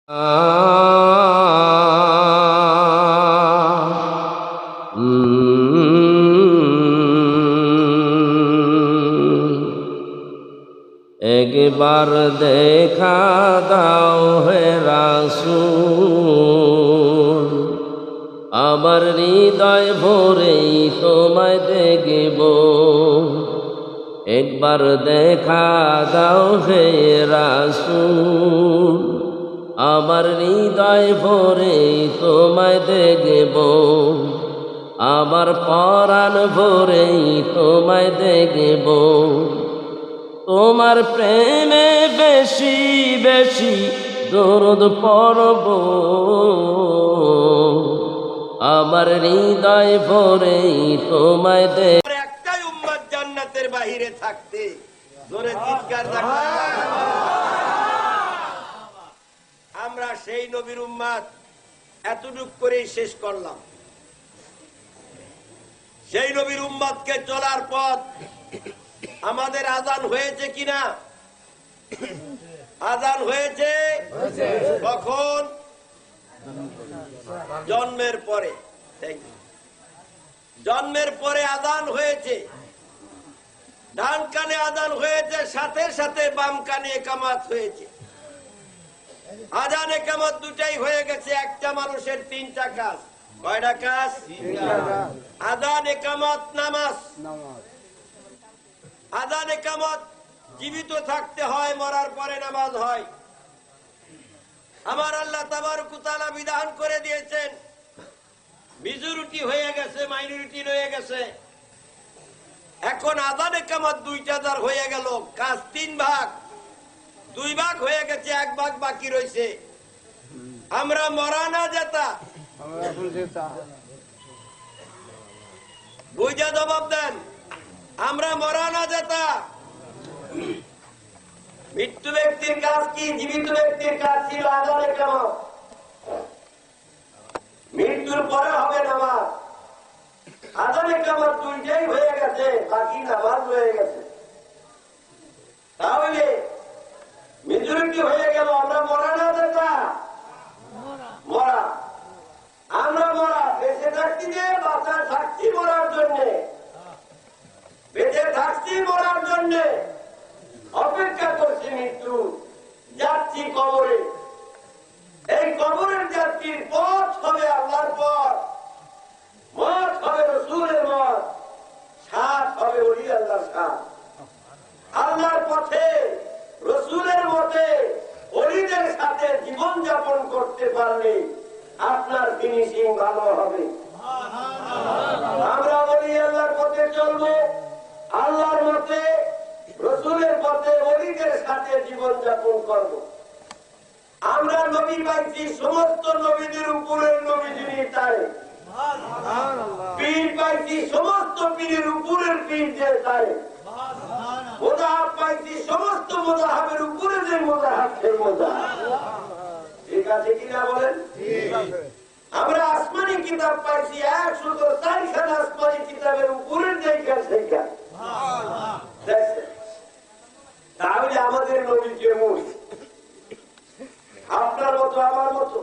একবার দেখা দাও হে রাসূল, আমার হৃদয় ভরেই তোমায় দেখব। একবার দেখা দাও হে রাসূল, আমার হৃদয় ভরেই তোমায় দেখব। আমার পরাণ ভরেই তোমায় দেখব। তোমার প্রেমে বেশি বেশি দরদ পড়ব। আমার হৃদয় ভরেই তোমায় দেখ। একটাই উম্মত জান্নাতের বাহিরে থাকতে জোরে চিৎকার থাকতে। আমরা সেই নবীর উম্মত, এতটুক করেই শেষ করলাম। সেই নবীর উম্মতকে চলার পথ আমাদের আজান হয়েছে কিনা? আজান হয়েছে কখন? জন্মের পরে। জন্মের পরে আজান হয়েছে। ডান কানে আজান হয়েছে, সাথে সাথে বাম কানে একামত হয়েছে। আজান একামত দুটাই হয়ে গেছে। একটা মানুষের তিনটা কাজ। কয়টা কাজ? আজান একামত নামাজ। আজান একামত জীবিত থাকতে হয়, মরার পরে নামাজ হয়। আমার আল্লাহ তাবারক ওয়া তাআলা বিধান করে দিয়েছেন, মেজরিটি হয়ে গেছে, মাইনরিটি রয়ে গেছে। এখন আজান একামত দুইটা দার হয়ে গেল, কাজ তিন ভাগ। দুই ভাগ হয়ে গেছে, এক ভাগ বাকি রয়েছে। আমরা মরা না যেতা বুঝা জবাব দেন। আমরা মরা না যেতা। মৃত্যু ব্যক্তির কাজ কি? জীবিত ব্যক্তির কাজ ছিল আজান একামত। মৃত্যুর পরে হবে নামাজ। আজান একামত দুইটাই হয়ে গেছে, বাকি নামাজ হয়ে গেছে। তাহলে মেজরিটি হয়ে গেল। আমরা মরা না যেতা মরা। আমরা মরা বেঁচে থাকছি যে বাঁচা থাকছি মরার জন্য। বেঁচে থাকছি মরার জন্য, অপেক্ষা করছি মৃত্যু। যাচ্ছি কবরে। এই কবরের যাত্রীর পথ হবে আল্লাহর পথ, মত হবে রাসূলের মত, সাথ হবে ওলি আল্লাহর সাথ। আল্লাহর পথে, রাসূলের মতে, ওলিদের সাথে জীবন যাপন করতে পারলে আপনার ফিনিশিং ভালো হবে। আমরা ওলি আল্লাহর পথে চলবো, আল্লাহর মতে, রাসূলের পথে, ওলিদের সাথে জীবন যাপন করব। আমরা নবী পাইছি, সমস্ত নবীদের উপরের নবী যিনি তাই। পীর পাইছি, সমস্ত পীরের উপরের পীর যে তাই। মুজাহাব পাইছি, সমস্ত মুজাহাবের উপরে যে মুজাহাব সেই মুজাহাব। ঠিক আছে কিনা বলেন? আমরা আসমানি কিতাব পাইছি, 104 আসমানি কিতাবের উপরের জায়গা সেইটা। তাহলে আমাদের নবী কেমন? আপনার মতো, আমার মতো।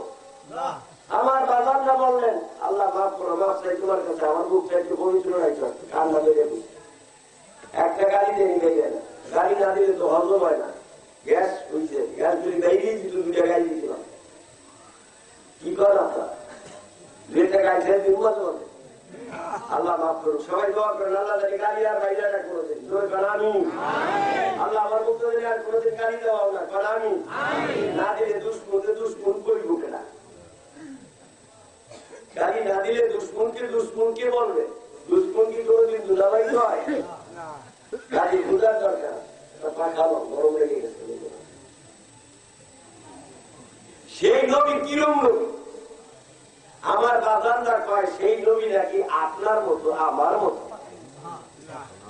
আমার বাবার না বললেন, আল্লাহ মাফ করো, মাফ চাই তোমার কাছে, আমার বুকটা একটু পবিত্র রাখছো, ঠান্ডা লেগে একটা গাড়ি দেনি গেলে না। গাড়ি না দিলে তো হজম হয় না। গ্যাস হয়েছে, গ্যাস যদি গাড়ি দিত, দুইটা গাড়ি দিয়েছিলাম। কি কর আপনার? দুইটা গাড়ি খেয়ে দিব তোমাদের। আল্লাহ মাফ করুন। সবাই দোয়া করেন, আল্লাহ জানি গাড়ি আর বাইরে না কোনোদিন। আমি আল্লাহ আমার মুক্তি আর কোনোদিন গাড়ি দেওয়া না, কারণ আমি না দিলে দুশ্মন করব কেনা। গাড়ি না দিলে দুশ্মনকে বলবে। দুশ্মন কি কোনোদিন দুলাভাই হয়? গাড়ি বুঝার দরকার। পাখালো গরম লেগে গেছে। সেই নবী কিরম নবী? আমার বাজানরা কয় সেই নবী নাকি আপনার মতো, আমার মতো।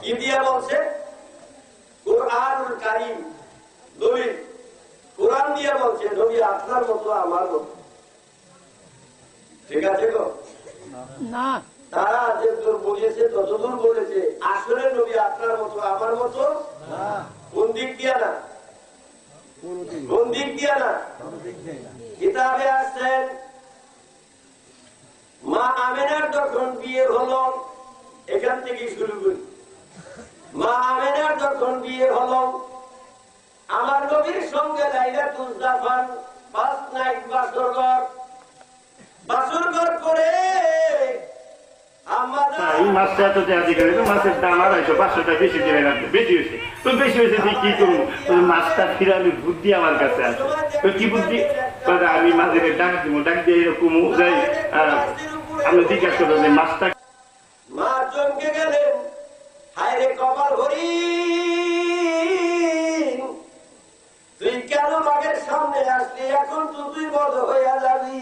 কি দিয়া বলছে? কুরআনুল কারীম নবী, কুরআন দিয়া বলছে নবী আপনার মতো, আমার মতো। ঠিক আছে গো? না, তারা যতদূর বুঝেছে ততদূর বলেছে। আসলে নবী আপনার মতো, আমার মতো কোন দিক দিয়া না? কোন দিক দিয়ে না? কিতাবে আসছেন মা আমেনার যখন বিয়ে হলো, এখান থেকে শুরু করি। মা আমেনার যখন বিয়ে হলো, আমার নবীর সঙ্গে লাইলাতুল জাফান ফার্স্ট নাইট বাসরঘর করে এই মাছটা এত অধিকারী মাছের দাম 250-500 টাকা বেশি দিলে লাগবে, বেশি হয়েছে তো বেশি হয়েছে কি করবো? মাছটা ফিরালে বুদ্ধি আমার কাছে আছে। তো কি বুদ্ধি? আমি মাঝে ডাক দিব, ডাক দিয়ে এরকম যাই আমি জিজ্ঞাসা করবো যে মাছটা। মা চমকে গেলেন, হায় রে কপাল হরি, তুই কেন বাঘের সামনে আসলি? এখন তো তুই বড় হইয়া যাবি।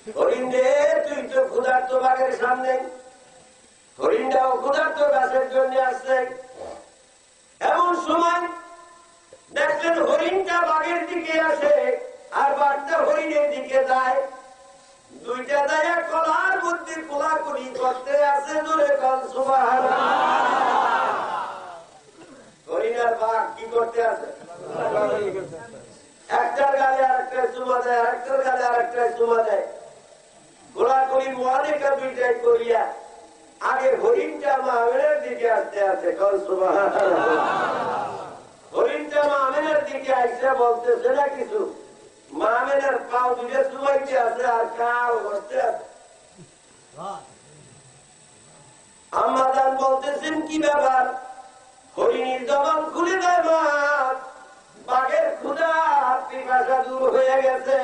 হরিণ রে, তুই তো ক্ষুধার্ত বাঘের সামনে। হরিণটাও ক্ষুধার্ত গাছের জন্য আসছে। এমন সময় দেখলেন হরিণটা বাঘের দিকে আসে আর বাঘটা হরিণের দিকে যায়। দুইটা দায়া কলার মধ্যে কোলাকুলি করতে আছে, জোরে কল সুবহানাল্লাহ। হরিণ আর বাঘ কি করতে আছে? একটার গালে আরেকটা চুমা দেয়, আরেকটার গালে আরেকটা চুমা দেয়। কোলাকুলি মুআলিকা দুইটাই করিয়া আগে হরিণটা মা আমেনার দিকে আসতে আছে, কল সুবহানাল্লাহ। হরিণটা মা আমেনার দিকে আইসা বলতেছে না কিছু, মা আমেনার পাও দুইটা চুমাইতে আছে আর কাউ বসতে আছে। আম্মা জান বলতেছেন কি ব্যাপার? হরিণীর জবান খুলে দেয় মা, বাঘের ক্ষুধা পিপাসা দূর হয়ে গেছে,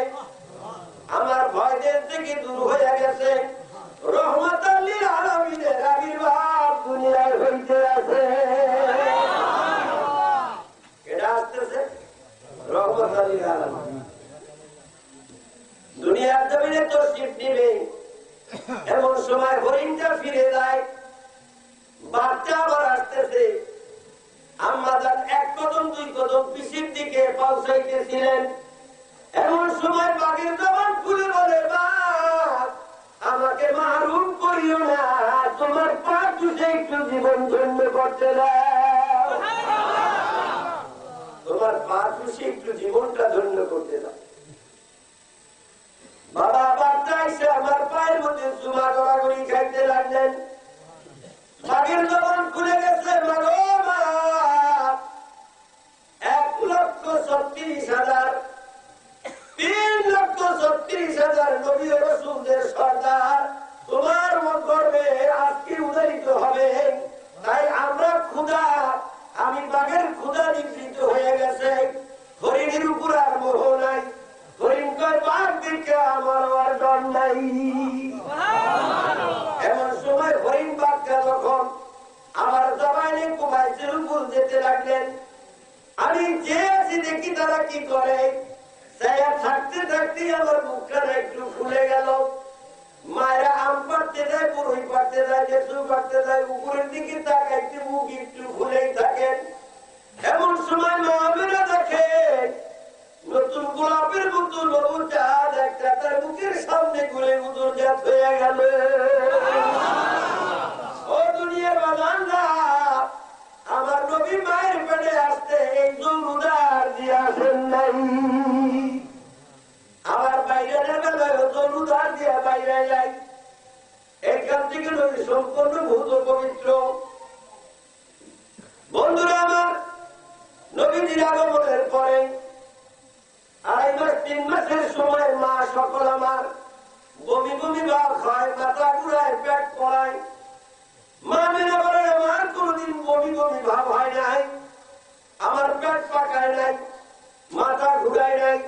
আমার ভয়দের থেকে দূর হয়ে গেছে, রহমাতাল লিল আলামিনের আবির্ভাব দুনিয়ায় হইতে আছে। এটা আসতেছে রহমাতাল লিল আলামিন দুনিয়ার জমিনে তশরিফ নিবে। এমন সময় হরিণটা ফিরে যায়, বাচ্চা আবার আসতেছে। আম্মা জান এক কদম দুই কদম পিছের দিকে পৌঁছাইতেছিলেন। এমন সময় বাঘের জবান খুলে বলে, বাঘ আমাকে মারুম করিও না, তোমার পা চুষে একটু জীবন ধন্য করতে দাও, তোমার পা চুষে একটু জীবনটা ধন্য করতে দাও। বাবা বাচ্চা এসে আমার পায়ের মধ্যে চুমা গড়াগড়ি খাইতে লাগলেন। বাঘের জবান খুলে গেছে, মাগো মা, 1,36,000 3,36,000 নবী ও রাসূলদের সর্দার তোমার গর্ভে আজকে উদয়িত হবে। তাই আমরা ক্ষুধা, আমি বাঘের ক্ষুধা নিবৃত হয়ে গেছে, হরিণের উপর আর মোহ নাই। হরিণ কয়, বাঘ দিকে আমার আর ডর নাই। এমন সময় হরিণ বাঘটা যখন আমার জবানে কুমাইছের উপর যেতে লাগলেন, আমি যে আছি দেখি তারা কি করে। থাকতে থাকতে আমার মুখটা একটু ফুলে গেল। মায়েরা আম পাড়তে যায়, পুরোই পাড়তে যায়, লেচু পাড়তে যায়, উপরের দিকে তাকাইতে মুখ একটু ফুলেই থাকেন। এমন সময় মা আমেনা দেখে নতুন গোলাপের মতো নবুর চাঁদ একটা তার মুখের সামনে ঘুরে উদর জাত হয়ে গেল। ও দুনিয়ার বাজানরা, আমার নবী মায়ের পেটে আসতে একজন উদার দিয়ে আসেন নাই। আমার বাইরে বেলায় ওজন উদার দিয়ে বাইরে যাই। এইখান থেকে নবী সম্পূর্ণ ভূত পবিত্র। বন্ধুরা আমার, নবীর আগমনের পরে 2.5 মাস 3 মাসের সময় মা সকল আমার বমি বমি ভাব হয়, মাথা ঘুরায়, পেট পড়ায়। মা মেনে বলে, আমার কোনদিন বমি বমি ভাব হয় নাই, আমার পেট পাকায় নাই, মাথা ঘুরায় নাই।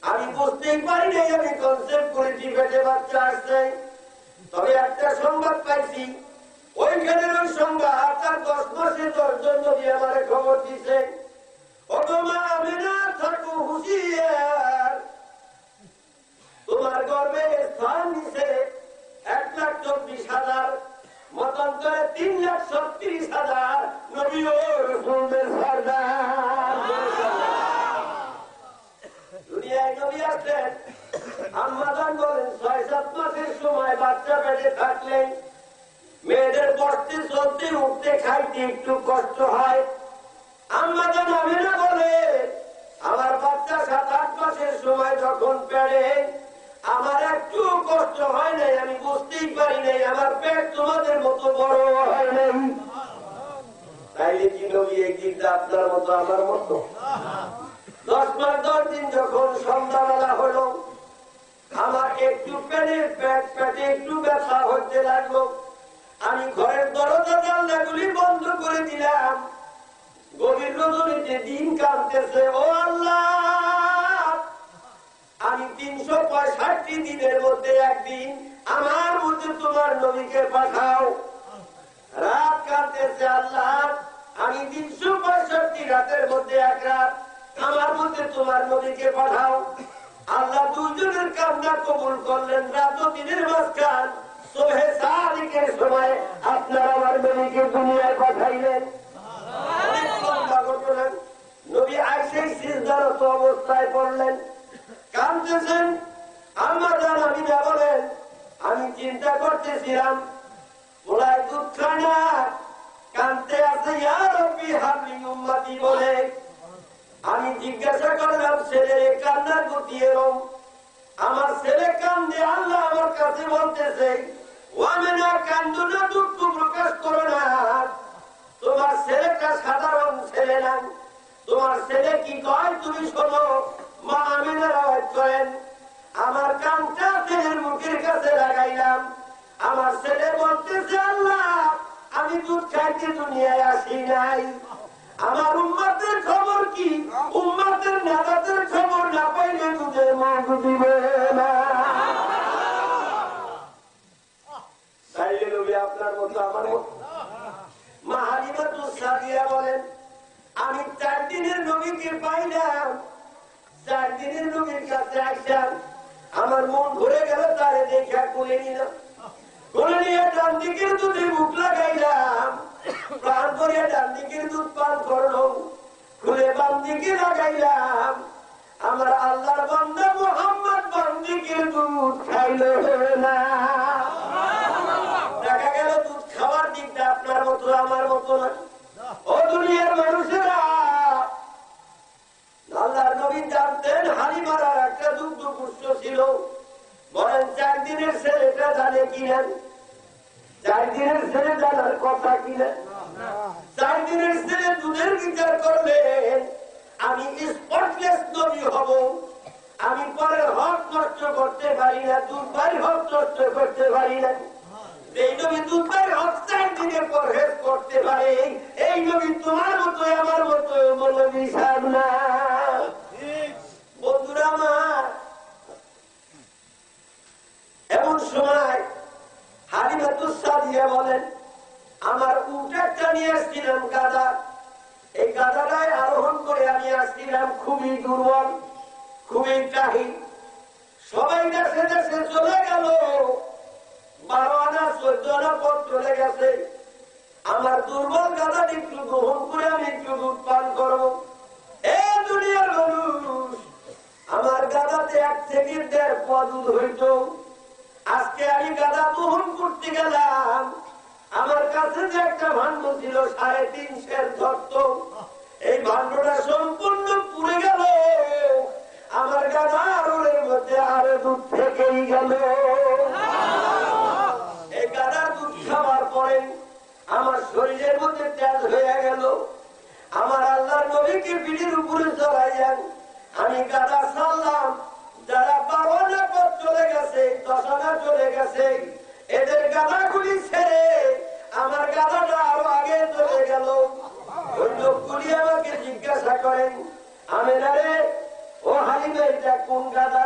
আমি বুঝতেই পারি নাই, আমি কনসেপ্ট করেছি পেটে বাচ্চা আসছে। তবে একটা সংবাদ পাইছি, ওইখানের ওই সংবাদ তার 10 মাসে 10 জন নবী আমার খবর দিছে, তোমার গর্বে স্থান দিছে 1,24,000, মতান্তরে 3,36,000 নবী ও রাসূলদের সর্দার। দুনিয়ায় নবী আসলেন। আম্মা জান বলেন 6-7 মাসের সময় বাচ্চা পেটে থাকলেন মেয়েদের বসতে চলতে উঠতে খাইতে একটু কষ্ট হয়। যখন পেড়ে আমার একটু কষ্ট হয় নাই, আমি বুঝতেই পারি নাই আমার পেট তোমাদের মতো বড় হয় নাই। তাইলে কি নবী একদিকটা আপনার মতো আমার মতো? 10 মাস 10 দিন যখন সন্ধ্যাবেলা হলো, আমার একটু পেটে একটু ব্যথা হতে লাগলো। আমি ঘরের দরজা জানলাগুলি বন্ধ করে দিলাম। গভীর রজনীতে দিন কাঁদতেছে, ও আল্লাহ, আমি 365 দিনের মধ্যে একদিন আমার মধ্যে তোমার নবীকে পাঠাও। রাত কাঁদতেছে, আল্লাহ, আমি 365 রাতের মধ্যে এক রাত আমার মধ্যে তোমার নবীকে পাঠাও। আল্লাহ দুজনের কান্না কবুল করলেন। রাত ও দিনের মাঝখান সুবহে সাদিকের সময় আপনার আমার নবীকে দুনিয়ায় পাঠাইলেন। নবী আইসে সিজদারত অবস্থায় পড়লেন, কাঁদতেছেন। আম্মা জান আমিনা বলেন, আমি চিন্তা করতেছিলাম ওলাই দুধ খায় না, কাঁদতে আছে, ইয়া রাব্বি হাবলি উম্মতি বলে। আমি জিজ্ঞাসা করলাম, ছেলের কান্নার গতি এরম? আমার ছেলে কান্দে, আল্লাহ আমার কাছে বলতেছে, ওয়ামেনা কান্দো না, দুঃখ প্রকাশ করো না, তোমার ছেলেটা সাধারণ ছেলে না, তোমার ছেলে কি কয় তুমি শোনো। মা আমিনা রাওয়াত করেন, আমার কানটা ছেলের মুখের কাছে লাগাইলাম। আমার ছেলে বলতেছে, আল্লাহ, আমি দুধ খাইতে দুনিয়ায় আসি নাই, আমার উম্মতের খবর কি? উম্মতের নেতাদের খবর না পাইলে দুধের মুখ দিবে না। তাইলে নবী আপনার মতো আমার মতো। মা হালিমাতুস সাদিয়া বলেন, আমি 4 দিনের নবীকে পাইলাম। 4 দিনের নবীর কাছে আসলাম, আমার মন ভরে গেল, তারে দেখা কোলে নিলাম। কোলে নিয়ে ডান দিকের দুধে মুখ লাগাইলাম, প্রাণ ভরিয়া ডান দিকের দুধ পান করলো, খুলে বাম দিকে লাগাইলাম। আমার আল্লাহর বান্দা মুহাম্মদ বাম দিকের দুধ খাইল না। দেখা গেল দুধ খাওয়ার দিকটা আপনার মতো আমার মতো না। ও দুনিয়ার মানুষেরা, আল্লাহর নবী জানতেন হালিমার আর একটা দুগ্ধ পুষ্ট ছিল। বলেন 4 দিনের ছেলেটা জানে কিনা? 4 দিনের ছেলে জানার কথা কিনা? 4 দিনের ছেলে দুধের বিচার করলেন, আমি স্পটলেস নবী হব, আমি পরের হক নষ্ট করতে পারি না, দুধ ভাই হক নষ্ট করতে পারি না। এই নবী দুধ ভাই হক 4 দিনে পরহেজ করতে পারে, এই নবী তোমার মতো আমার মতো মৌলবী সাহেব না। বন্ধুরা আমার, এমন সময় হালিমাতুস সাদিয়া বলেন, আমার উট একটা নিয়ে আসছিলাম গাধা, এই গাধাটায় আরোহণ করে আমি আসছিলাম, খুবই দুর্বল, খুবই কাহি। সবাই দেশে দেশে চলে গেল, 12 আনা 14 আনা পথ চলে গেছে। আমার দুর্বল গাধাটি একটু গ্রহণ করে আমি একটু দুধ পান করবো। এ দুনিয়ার মানুষ, আমার গাধাতে 1 থেকে 1.5 পোয়া দুধ হইত। আজকে আমি গাধা দহন করতে গেলাম, আমার কাছে যে একটা ভাণ্ড ছিল 3.5 সের ধরত, এই ভাণ্ডটা সম্পূর্ণ পুড়ে গেল। আমার গাধা আরোলের মধ্যে আরো দুধ থেকেই গেল। এই গাধা দুধ খাওয়ার পরে আমার শরীরের মধ্যে তেজ হয়ে গেল। আমার আল্লাহর নবীকে পিঠের উপরে চড়াইলেন, আমি গাধা ছাড়লাম। যারা 12 আনা পথ চলে গেছে, 10 আনা চলে গেছে, এদের গাধাগুলি ছেড়ে আমার গাধাটা আরো আগে চলে গেল। ওই লোকগুলি আমাকে জিজ্ঞাসা করেন, আমেনা রে, ও হালিমা, এটা কোন গাধা?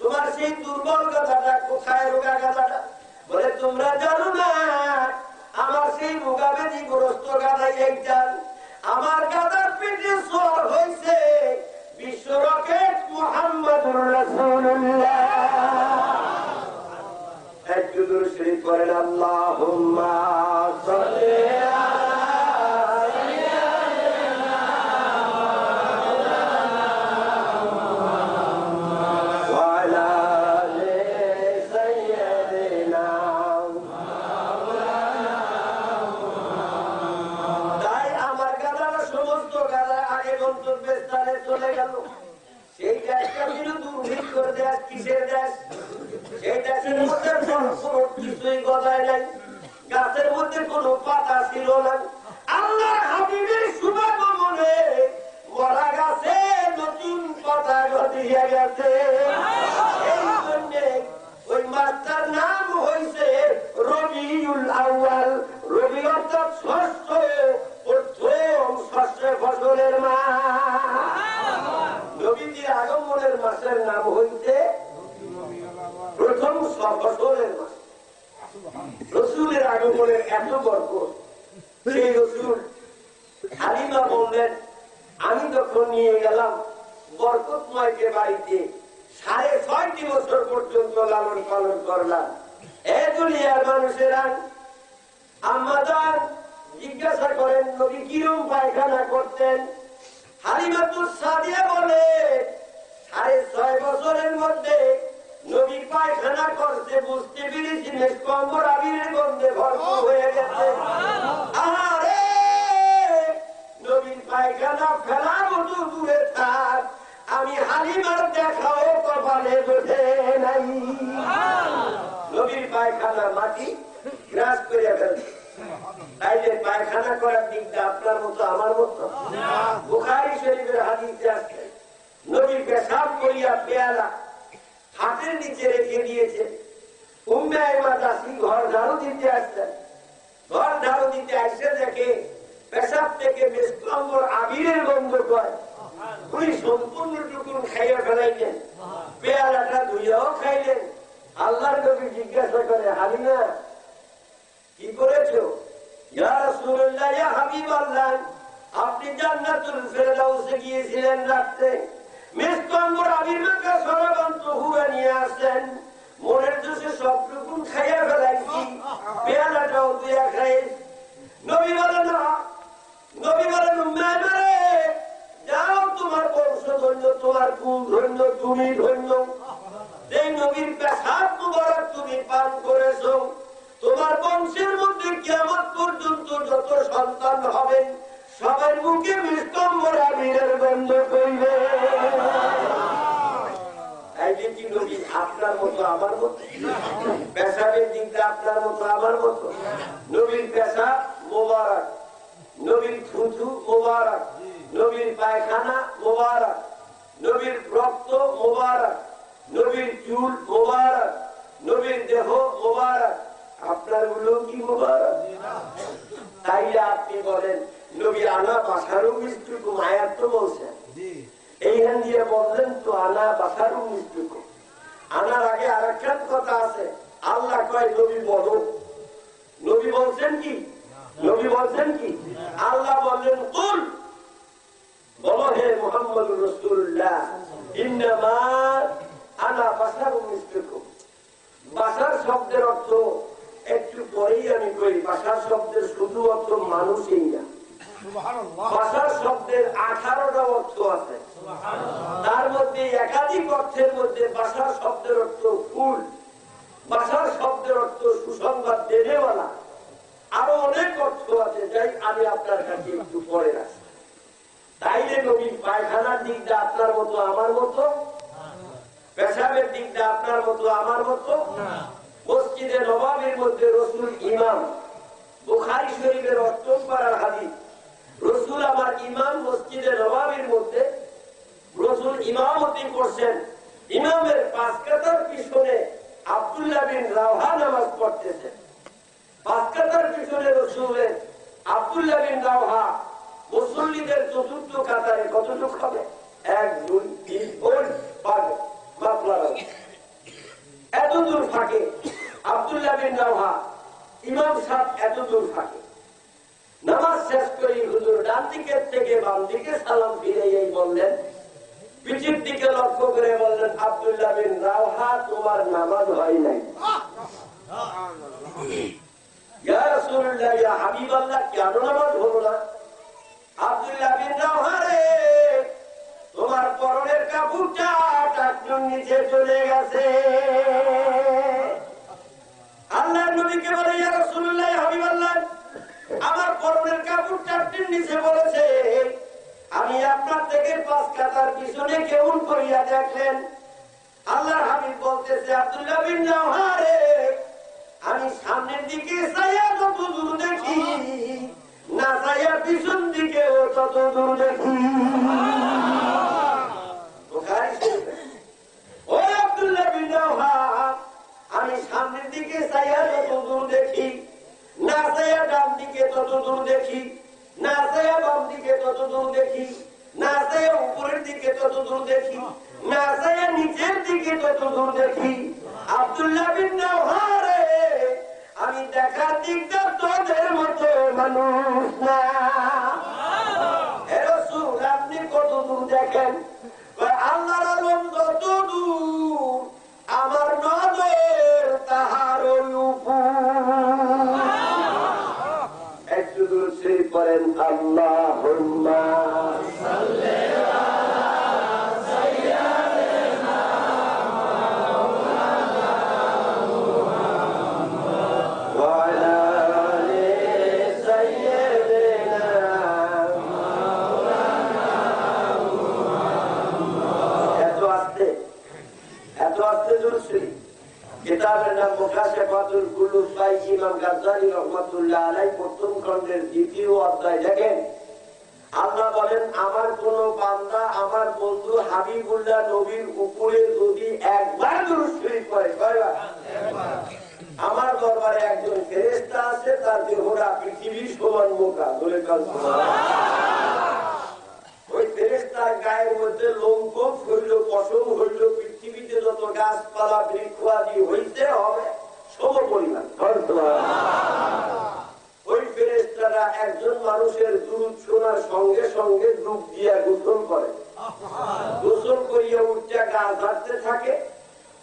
তোমার সেই দুর্বল গাধাটা কোথায়? রোগা গাধাটা? বলে, তোমরা জানো না, আমার সেই রোগাবেদিগ্রস্ত গাধাই একজন। আমার গাধার পেটে জ্বর হয়েছে, বিশ্ব রকেট মুহাম্মদুর রাসূলুল্লাহ। একটু দূর শরীফ করেন, আল্লাহুম্মা সাল্লি আলা চলে গেল। সেই একটা ছিল দুর্ভিক্ষ মিশর দেশ কিসের দেশ? এই দেশের মধ্যে কোনো কিছুই গজায় নাই, গাছের মধ্যে কোনো পাতা ছিল না। আল্লাহ হাবিবের শুভাগমনে মরা গাছে নতুন পাতা গজিয়ে গেছে। এই জন্য ওই মাসটার নাম হয়েছে রবিউল আউয়াল। রবি অর্থাৎ ষষ্ঠ, প্রথম ষষ্ঠ ফসলের মাস। নবীজির আগমনের মাসের নাম হইতে প্রথম ফসলের মাস। রসুলের আগমনের এত বরকত, সেই রসুল হালিমা বললেন, আমি যখন নিয়ে গেলাম বরকতময়কে বাড়িতে 6.5 বছর পর্যন্ত লালন পালন করলাম। এ দুনিয়ার মানুষেরা আম্মা জান জিজ্ঞাসা করেন নবী কিরম পায়খানা করতেন? হালিমাতুস সাদিয়া বলে 6.5 বছরের মধ্যে নবী পায়খানা করতে বুঝতে পেরেছি মেসকম্বর আবিরের গন্ধে ভরপুর হয়ে গেছে। আরে নবীর পায়খানা ফেলার মতো দূরে থাক, আমি হালিমার দেখাও কপালে জোটে নাই। নবীর পায়খানা মাটি গ্রাস করে ফেলছে। তাইলে পায়খানা করার দিকটা আপনার মতো আমার মতো? বুখারী শরীফের হাদিসে আছে নবী পেশাব করিয়া পেয়ালা হাতের নিচে রেখে দিয়েছে। উম্মে আইমা দাসী ঘর ঝাড়ু দিতে আসছেন। ঘর ঝাড়ু দিতে আসছে দেখে পেশাব থেকে মেসকম্বর আবিরের গন্ধ করে। উনি সম্পূর্ণ টুকুন খাইয়া ফেলাইলেন, পেয়ালাটা ধুইয়াও খাইলেন। আল্লাহর নবী জিজ্ঞাসা করে, হালিমা কি করেছো? ইয়া রাসূলুল্লাহ, ইয়া হাবিবাল্লাহ, আপনি জান্নাতুল ফেরদাউসে গিয়েছিলেন রাতে, মেসকম্বর আবির মাকে সরবন্ত হুয়া নিয়ে আসেন, মনের জোশে সবটুকুন খাইয়া ফেলাইছি, পেয়ালাটাও দুইয়া খাই। নবী বলেন না, নবী বলেন উম্মে আইমারে যাও, তোমার বংশ ধন্য, তোমার কুল ধন্য, তুমি ধন্য। এই নবীর পেশাব মুবারক তুমি পান করেছো, তোমার বংশের মধ্যে কিয়ামত পর্যন্ত যত সন্তান হবেন সবার মুখে মেসকম্বর আবিরের গন্ধ কইবে। এই যে কি নবী আপনার মতো আমার মতো? পেশাবের দিকটা আপনার মতো আমার মতো? নবীর পেশাব মোবারক, নবীর থুথু মোবারক, নবীর পায়খানা মোবারক, নবীর রক্ত মোবারক, নবীর চুল মোবারক, নবীর দেহ মোবারক। আপনার গুলো কি মোবারক? তাইলে আপনি বলেন নবী আনা বাসারু মিষ্টুকু, মায়ার তো বলছেন, এইখান দিয়ে বললেন তো আনা বাসারু মিষ্টুকু। আনার আগে আর একটা কথা আছে, আল্লাহ কয় নবী বলো। নবী বলছেন কি? নবী বলছেন কি? আল্লাহ বললেন কুল, বলো হে মুহাম্মদুর রাসূলুল্লাহ, ইন্নামা আনা বাসারু মিষ্টুকু। বাসার শব্দের অর্থ একটু পরেই আমি কই। বাসার শব্দের শুধু অর্থ মানুষই না, বাসার শব্দের 18টা অর্থ আছে। তার মধ্যে একাধিক অর্থের মধ্যে বাসার শব্দের অর্থ ফুল, বাসার শব্দের অর্থ সুসংবাদ দেনেওয়ালা, আরো অনেক অর্থ আছে, যাই আমি আপনার কাছে একটু পরে রাখি। তাইলে নবী পায়খানার দিকটা আপনার মতো আমার মতো? পেশাবের দিকটা আপনার মতো আমার মতো? মসজিদে নববীর মধ্যে রসুল ইমাম, বুখারী শরীফের 8ম পারার হাদিস, রসুল আমার ইমাম। মসজিদে নববীর মধ্যে রসুল ইমামতি করছেন, ইমামের 5 কাতার পিছনে আব্দুল্লাহ বিন রাওহা নামাজ পড়তেছেন। 5 কাতার পিছনে রসুলের আব্দুল্লাহ বিন রাওহা মুসল্লিদের 4র্থ কাতারে কতটুকু হবে? 1 2 3 4 5 মাপলাম। এত দূর থাকে আব্দুল্লাহ বিন রাওহা, ইমাম সাহেব এত দূর থাকে। নামাজ শেষ করে হুজুর ডান দিকের থেকে বাম দিকে সালাম ফিরে এই বললেন, পিঠের দিকে লক্ষ্য করে বললেন, আব্দুল্লাহ বিন রাওহা তোমার নামাজ হয় নাই। ইয়া রাসূলুল্লাহ, ইয়া হাবিবাল্লাহ, কেন নামাজ হলো না? আব্দুল্লাহ বিন রাওহা রে, তোমার পরনের কাপড়টা টাকনুর নিচে চলে গেছে। আল্লাহ নবীকে বলে, ইয়া রাসূলুল্লাহ, ইয়া হাবিবাল্লাহ, আমার পরনের কাপড় টাকনুর নিচে বলেছে, আমি আপনার থেকে 5 কাতার পিছনে কেমন করিয়া দেখলেন? আল্লাহ হাবিব বলতেছে আব্দুল্লাহ বিন জাওহারে আমি সামনের দিকে চাইয়া যত দূর দেখি না চাইয়া পিছন দিকে তত দূর দেখি। ও আব্দুল্লাহ বিন জাওহার আমি সামনের দিকে চাইয়া যত দূর দেখি না চাইয়া ডান দিকে তত দূর দেখি না চাইয়া বাম দিকে তত দূর দেখি না চাইয়া উপরের দিকে তত দূর দেখি না চাইয়া নিচের দিকে তত দূর দেখি। আব্দুল্লাহ বিন জাওহারে আমি দেখার দিকটা তোদের মতো মানুষ না। হে রাসূল আপনি কত দূর দেখেন? আল্লাহর আলম যত দূর আমার নজর তাহার উপর। একটু দূর সে করেন আল্লাহুম্মা সাল্লি আলা সাইয়্যিদিনা মাওলানা মুহাম্মদ ওয়া আলা আলি সাইয়্যিদিনা মাওলানা মুহাম্মদ। এত আস্তে দূর সে কিতাবের নাম মুকাশফাতুল কুলুব বাই ইমাম গাজ্জালী রাহমাতুল্লাহ আলাইহি প্রথম খণ্ডের দ্বিতীয় অধ্যায় দেখেন আল্লাহ বলেন আমার কোন বান্দা আমার বন্ধু হাবিবুল্লাহ নবীর উপরে যদি একবার দুরূদ শরীফ পড়ে কয়বার? আমার দরবারে একজন ফেরেশতা আছে তার দেহটা পৃথিবীর সমান মোটা বলে কাল ওই ফেরেশতার গায়ের মধ্যে লোমকূপ হইল পশম হইল পৃথিবীতে যত গাছপালা বৃক্ষাদি হইতে হবে সম পরিমাণ। ওই ফেরেশতারা একজন মানুষের দুধ শোনার সঙ্গে সঙ্গে ডুব দিয়া গোসল করে, গোসল করিয়া উঠতে গা ঝাড়তে থাকে।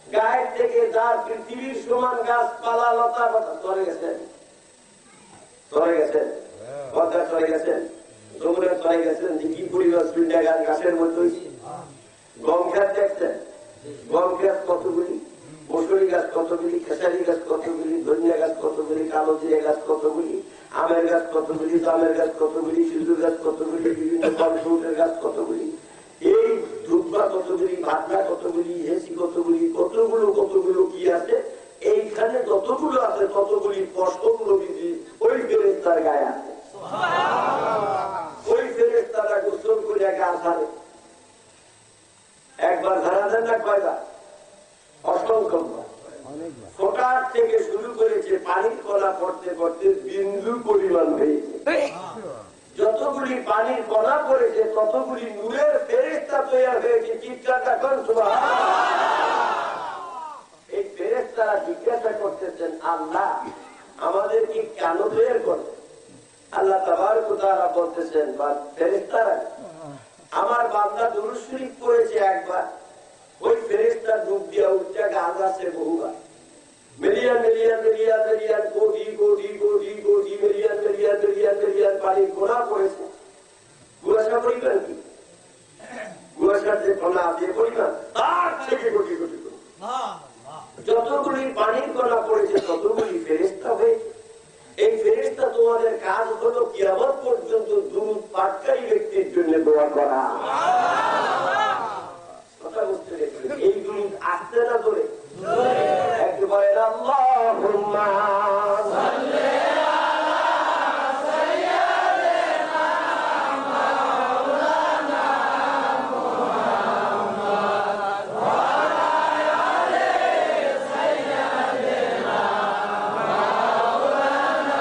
গায়ের থেকে যার পৃথিবীর সমান গাছপালা লতা পাতা চলে গেছেন কথা চলে গেছেন জঙ্গলে চলে গেছেন কি পরিবার গাছের মধ্যে গম গাছ দেখছেন, গম গাছ কতগুলি, মসুরি গাছ কতগুলি, খেসারি গাছ কতগুলি, ধনিয়া গাছ কতগুলি, কালো জিরে গাছ কতগুলি, আমের গাছ কতগুলি, জামের গাছ কতগুলি, সিঁদুর গাছ কতগুলি, বিভিন্ন ফল ফ্রুটের গাছ কতগুলি, এই ধূপা কতগুলি, ভাতনা কতগুলি, হেসি কতগুলি, কতগুলো কি আছে এইখানে যতগুলো আছে ততগুলি পশম নবীজি ওই ফেরেশতার গায়ে আছে। ওই ফেরেশতারা গোসল করে গা ঝাড়ে, একবার ঝাড়া দেন না কয়বার? অসংখ্য। ফোটার থেকে শুরু করেছে পানির কণা পড়তে পড়তে বিন্দু পরিমাণ হয়েছে। যতগুলি পানির কণা পড়েছে ততগুলি নূরের ফেরেশতা তৈরি হয়েছে। চিৎকারটা কর সুবহানাল্লাহ। এই ফেরেশতারা জিজ্ঞাসা করতেছেন আল্লাহ আমাদের কি কেন তৈরি করবে? আল্লাহ তাবারক ওয়া তাআলা বলতেছেন ফেরেশতারা আমার বান্দা দুরূদ শরীফ পড়েছে একবার, ওই ফেরেশতা ডুব দিয়া উঠতে গাছ আছে বহুবার, মিলিয়ন কোটি মিলিয়ন পানির গোনা পড়েছে। কুয়াশা পরিমাণ কি? কুয়াশার যে কণা আছে পরিমাণ তার থেকে কোটি কোটি কোটি। যতগুলি পানির কণা পড়েছে ততগুলি ফেরেশতা হয়েছে। এই ফেরেশতা তোমাদের কাজ হলো কিয়ামত পর্যন্ত দুরূদ পাঠকারী ব্যক্তির জন্য দোয়া করা। কথা বুঝতে পেরেছেন? এই দুরূদ আসতে না ধরে একবারে আল্লাহুম্মা সাল্লি আলা সাইয়্যিদিনা মাওলানা মুহাম্মদ ওয়া আলা আলি সাইয়্যিদিনা মাওলানা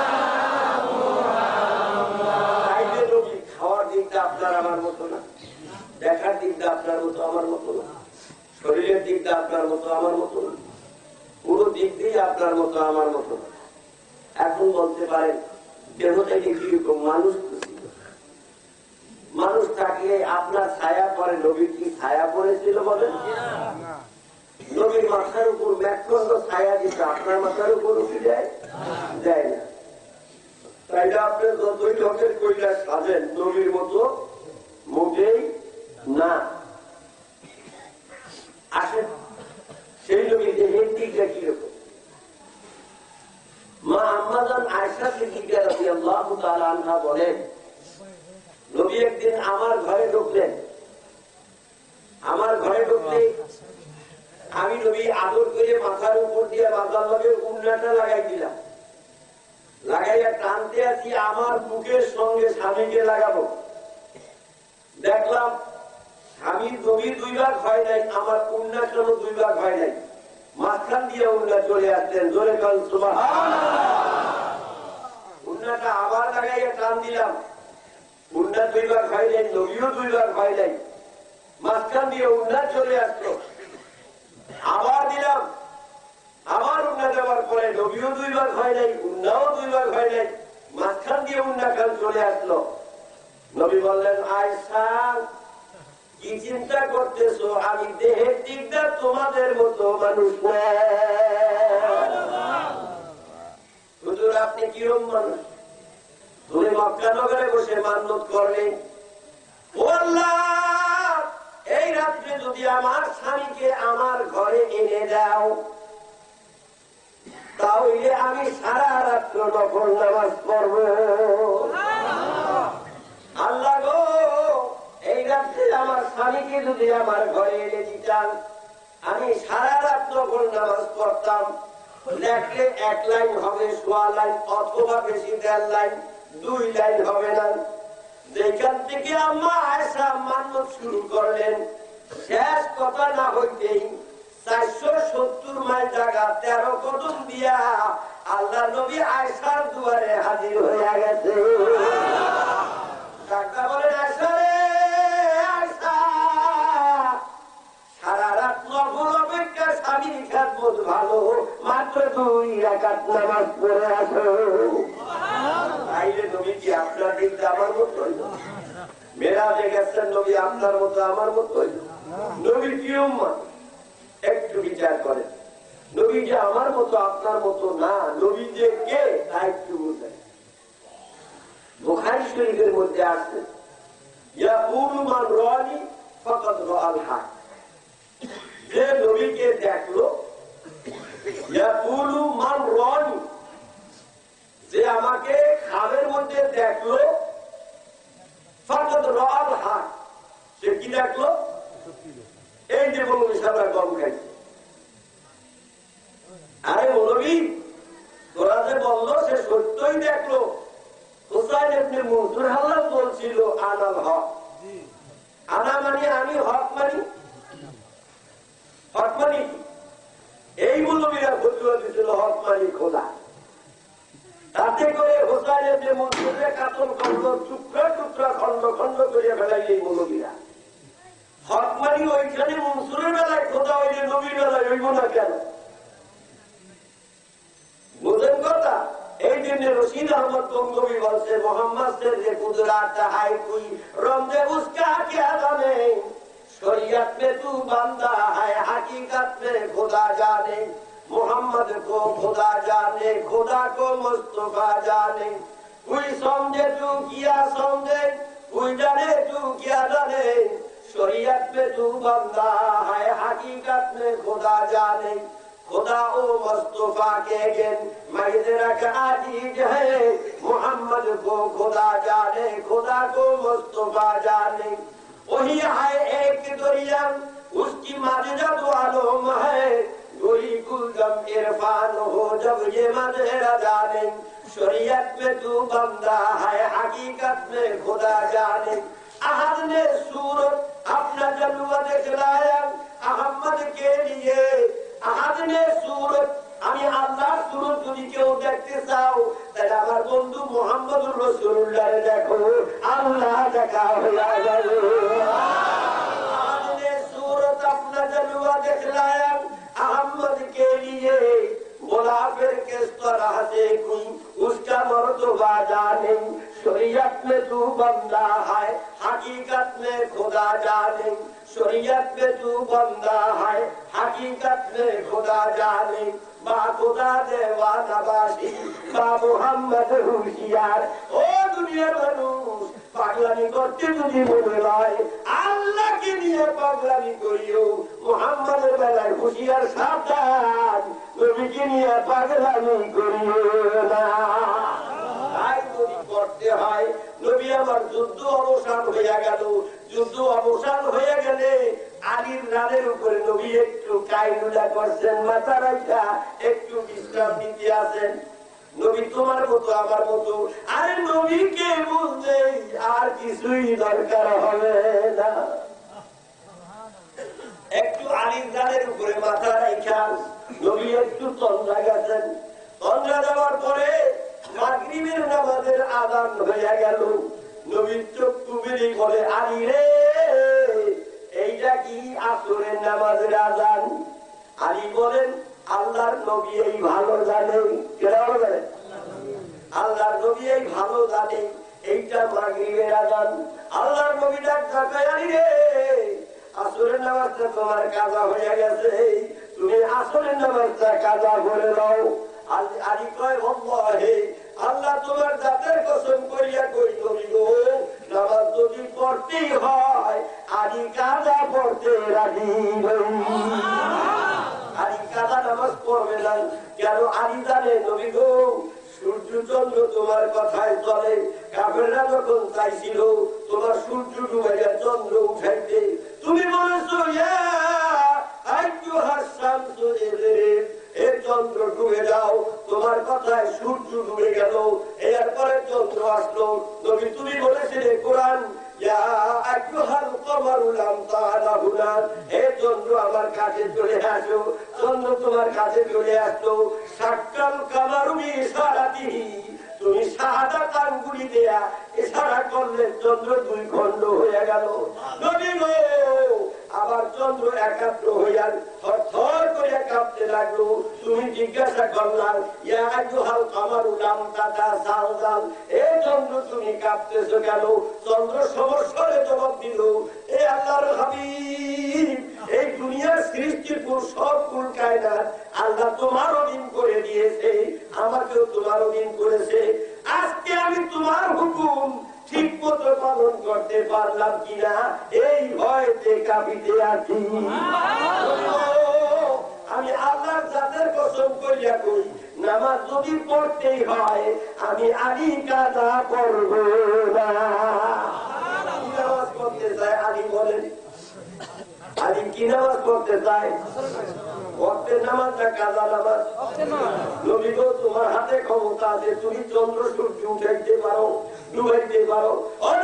মুহাম্মদ। তাইলে নবী খাওয়ার দিকটা আপনার আমার মতো না, দেখার দিকটা আপনার মতো আমার মতো না, শরীরের দিকটা আপনার মতো আমার মতো না, পুরো দিক দিয়ে আপনার মতো আমার মতো না। এখন বলতে পারেন দেহটাকে কিরকম? মানুষ থাকলে আপনার ছায়া পরে, নবীর কি ছায়া পড়েছিল বলেন? নবীর মাথার উপর মেঘখণ্ড ছায়া দিতে আপনার মাথার উপর উঠে যায় না। তাইলে আপনি যতই লোকের কইলা সাজেন নবীর মতো মোটেই না। আসেন সেই নবীর দেহের দিকটা কিরকম? মা আম্মাজান আয়েশা সিদ্দিকা রাদিয়াল্লাহু তাআলা আনহা বলেন নবী একদিন আমার ঘরে ঢুকলেন। আমার ঘরে ঢুকলে উন্নাটা লাগাই দিলাম, লাগাইয়া টানতে আছি, আমার বুকের সঙ্গে স্বামীকে লাগাবো। দেখলাম স্বামী জমি 2 ভাগ হয় নাই, আমার উন্না সহ 2 ভাগ হয় নাই, মাঝখান দিয়ে উন্না চলে আসলেন। জোরে কাল উন্নাটা আবার লাগাইয়া টান দিলাম, উন্না 2 ভাগ হয় নাই, নবীও 2 ভাগ হয় নাই, মাঝখান দিয়ে উন্না চলে আসলো। আবার দিলাম, আবার উন্না দেওয়ার পরে নবীও 2 ভাগ হয় নাই, উন্নাও 2 ভাগ হয় নাই, মাঝখান দিয়ে উন্না খান চলে আসলো। নবী বললেন, আয়েশা কি চিন্তা করতেছো? আমি দেহের দিকটা তোমাদের মতো মানুষ না। হুজুর আপনি কিরকম মানুষ? তুমি মক্কা নগরে বসে মান্নত করলেন, ও আল্লাহ এই রাত্রে যদি আমার স্বামীকে আমার ঘরে এনে দাও, তাহলে আমি সারা রাত্র নফল নামাজ পড়ব। আল্লাহ গো এই রাত্রে আমার স্বামীকে যদি আমার ঘরে এনে দিতাম, আমি সারা রাত নফল নামাজ পড়তাম। লেখলে 1 লাইন হবে, 1.25 লাইন, অথবা বেশি 1.5 লাইন, 2 লাইন হবে না। যেখান থেকে আম্মা আয়েশা মান্নত শুরু করলেন, শেষ কথা না হইতেই 470 মাইল জায়গা 13 কদম দিয়া আল্লাহ নবী আয়েশার দুয়ারে হাজির হয়ে গেছে। ডাক্তার বলেন, আয়েশা রে আয়েশা, সারা রাত নফল অপেক্ষা স্বামীর খেদমত ভালো, মাত্র 2 রাকাত নামাজ পড়ে আসো। তাইলে নবী কি আপনার দিকটা আমার মতো হইল? মেরাজে গেছেন নবী আপনার মতো আমার মতো হইল? নবী কি উম্মত? একটু বিচার করেন, নবী যে আমার মতো আপনার মতো না, নবী যে কে তা একটু বুঝেন। বুখারী শরীফের মধ্যে আছে, ইয়াকুলু মান রানি ফাকাদ রাআল হক। যে নবীকে দেখলো, ইয়াকুলু মান রানি, যে আমাকে খাবের মধ্যে দেখলো, ফাকাদ রাআল হক, সে কি দেখলো? এই যে মৌলভী সাহেবরা গম খাইছে। আরে মৌলভী তোরা যে বললো সে সত্যই দেখলো। হুসাইন ইবনে মনসুর হাল্লাজ বলছিল আনাল হক, আনা মানে আমি, হক মানি। হক মানি এই মৌলভীরা ফতুয়া দিছিল, হক মানি খোদা। তাতে করে হুসাইন ইবনে মনসুরকে কাতল খন্ড, টুকরা টুকরা খন্ড খন্ড করে ফেলাইলে এই মৌলভীরা। হক মানি ওইখানে মনসুরের বেলায় খোদা হইলে নবীর বেলায় হইব না কেন? বুঝেন কথা? এই জন্য রশিদ আহমদ গঙ্গবী বলছে, মোহাম্মদ से जे कुदरत है कोई रमज़े उसका क्या जाने, शरीयत में तू बंदा है हकीकत में खुदा जाने, मोहम्मद को खुदा जाने, खुदा को मुस्तफा जाने, कोई समझे तू क्या समझे, कोई जाने तू क्या जाने, शरीयत में तू बंदा है हकीकत में खुदा जाने, खुदा ओ मुस्तफा के गेन मैदरा का आजीज है, मोहम्मद को खुदा जाने, खुदा को मुस्तफा जाने, वही है एक दरिया उसकी माजिदा दो आलम है, गोरी कुलदम इरफान हो जब ये मदरा जाने, शरीयत में तू बंदा है हकीकत में खुदा जाने, अहद ने सूरत अपना जलवा दिखलाया अहमद के लिए, अहद ने सूरत আমি আল্লাহর সুরত যদি কেউ দেখতে চাও, তাহলে আমার বন্ধু মুহাম্মদুর রাসূলুল্লাহ দেখো, আল্লাহ দেখা হয়ে যাবে। अहद ने सूरत अपना जलवा दिखलाया अहमद के लिए, बोला फिर किस तरह से कोई उसका मर्तबा जाने, शरीयत में तू बंदा है हकीकत में खुदा जाने, शरीयत में तू बंदा है हकीकत में खुदा जाने, बा खुदा देवाना बाशी बा मुहम्मद हुशियार। ओ दुनियार মানুষ পাগলামি করতে যদি মনে হয়, আল্লাহকে নিয়ে পাগলামি করিও, মুহাম্মাদের বেলায় হুশিয়ার সাবধান, নবীকে নিয়ে পাগলামি করিও না। তাই যদি করতে হয়, নবী আমার যুদ্ধ অবসান হয়ে গেল, যুদ্ধ অবসান হয়ে গেলে আলীর রানের উপরে নবী একটু কাইলুলা করছেন, মাথা রাখা একটু বিশ্রাম নিতে আছেন। নবী তোমার মতো আমার মতো, আরে নবীকে বুঝতে আর কিছুই দরকার হবে না। একটু আলীর রানের উপরে মাথা রাখা নবী একটু তন্দ্রা গেছেন। তন্দ্রা যাওয়ার পরে মাগরিবের নামাজের আযান হয়ে গেল। নবীর চক্ষু বেরিয়ে বলে, আলী রে, এইটা কি আসরের নামাজের আযান? আলী বলেন, আল্লাহর নবী এই ভালো জানে। কেন বলেন? আল্লাহর নবী এই ভালো জানে এইটা মাগরিবের আযান। আল্লাহর নবী ডাক দেয়, আলী রে, আসরের নামাজটা তোমার কাজা হয়ে গেছে, তুমি আসরের নামাজটা কাজা করে দাও। আলী কয়, আল্লাহে, আল্লাহ তোমার জাতের কসম করিয়া কই নবী গো, নামাজ যদি পড়তেই হয় আলী কাজা পড়তে রাজি নই। আলী কাজা নামাজ পড়বে না কেন? আলী জানে নবী গো, সূর্য চন্দ্র তোমার কথায় চলে। কাফেররা যখন চাইছিল তোমার সূর্য ডুবাইয়া চন্দ্র উঠাইতে, তুমি বলেছো চন্দ্র ডুবে যাও, তোমার কথায় সূর্য ডুবে গেল, এরপরে চন্দ্র আসলো। নবী তুমি বলেছিলে কোরআন, চন্দ্র আমার কাছে চলে আসো। চন্দ্র তোমার কাছে চলে আসলো। সাক্কাল কামারুমি সারাতি, তুমি শাহাদাত আঙ্গুলি দেয়া ইশারা করলে চন্দ্র দুই খণ্ড হয়ে গেল। নবী গো, আবার চন্দ্র একাত্র হইয়া থর করে কাঁপতে লাগলো। তুমি জিজ্ঞাসা করলাম, ইয়া আইয়ুহাল কামারু লাম তাতাসালজাল, এ চন্দ্র তুমি কাঁপতেছো কেন? চন্দ্র সমস্বরে জবাব দিল, এ আল্লাহর হাবিব, এই দুনিয়ার সৃষ্টির সব কুল কায়নাত আল্লাহ তোমার অধীন করে দিয়েছে, আমাকেও তোমার অধীন করেছে। আজকে আমি তোমার হুকুম ঠিক মতো পালন করতে পারলাম কিনা এই ভয়তে কাঁপিতে আছি। আমি আল্লাহর জাতের কসম করিয়া কই, নামাজ যদি পড়তেই হয় আমি আলী কাজা করব না। নামাজ পড়তে চাই আলী বলেন, আলী কি নামাজ পড়তে চাই? ওয়াক্তের নামাজটা কাজা নামাজ। নবী গো, তোমার হাতে ক্ষমতা আছে, তুমি চন্দ্র সূর্য উঠাইতে পারো, ডুবাইতে পারো।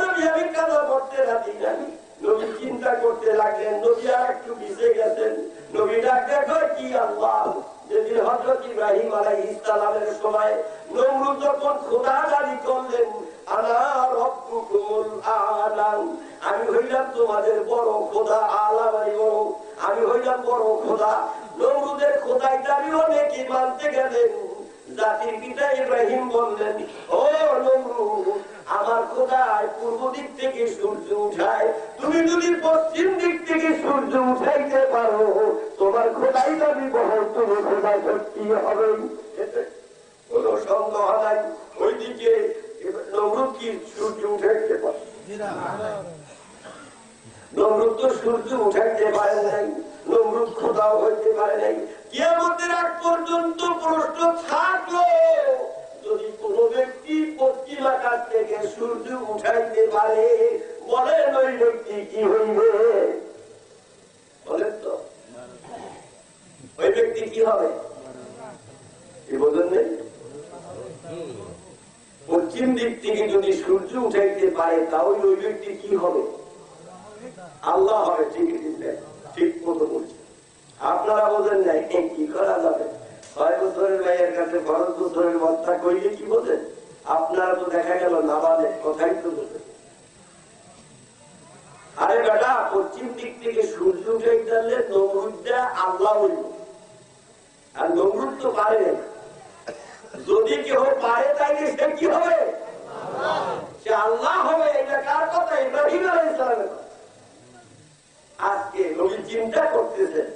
নবী আমি কাজা পড়তে রাজি নাই। নবী চিন্তা করতে লাগলেন। নবী আর একটু ভিজে গেছেন। নবী ডাক দেখো, কি আল্লাহ, যেদিন হযরত ইব্রাহিম আলাইহিস সালামের সময় নমরুদ যখন খোদা দাবি করলেন, আনা রব্বুকুমুল আ'লা, আমি হইলাম তোমাদের বড় খোদা, আ'লা মানে বড়, আমি হইলাম বড় খোদা। নমরুদের খোদাই দাবি অনেকে মানতে গেলেন। জাতির পিতা ইব্রাহিম বললেন, ও নমরুদ, আমার খোদায় পূর্ব দিক থেকে সূর্য উঠায়, তুমি যদি পশ্চিম দিক থেকে সূর্য উঠাইতে পারো তোমার খোদাই দাবি বহন, তুমি খোদা সত্যি হবে, কোন সন্দেহ নাই। ওইদিকে নমরুদ কি সূর্য উঠাইতে পারে? নমরুদ তো সূর্য উঠাইতে পারে নাই, নমরুদ খোদাও হইতে পারে নাই। কিয়ামতের আগ পর্যন্ত প্রশ্ন থাকলো, যদি কোন ব্যক্তি পশ্চিম আকাশ থেকে সূর্য উঠাইতে পারে, বলেন ওই ব্যক্তি কি হইবে? বলেন তো, ওই ব্যক্তি কি হবে? কি বোঝেন নেই? পশ্চিম দিক থেকে যদি সূর্য উঠাইতে পারে তাহলে ওই ব্যক্তি কি হবে? আল্লাহ হবে। ঠিক মতো বলছে। আপনারা বোঝেন নাই, কি করা যাবে? 6 বছরের মেয়ের কাছে 12 বছরের বাচ্চা কইলে কি বোঝেন? আপনারা তো দেখা গেল না বাজে কথাই তো বোঝেন। আরে বেটা, পশ্চিম দিক থেকে সূর্য উঠে গেলে নমরুদটা আল্লাহ হইল, আর নমরুদ তো পারে। যদি কেউ পারে তাইলে সে কি হবে? সে আল্লাহ হবে। এটা কার কথা? ইব্রাহিম আলাইহিস সালামের কথা। আজকে নবী চিন্তা করতেছেন,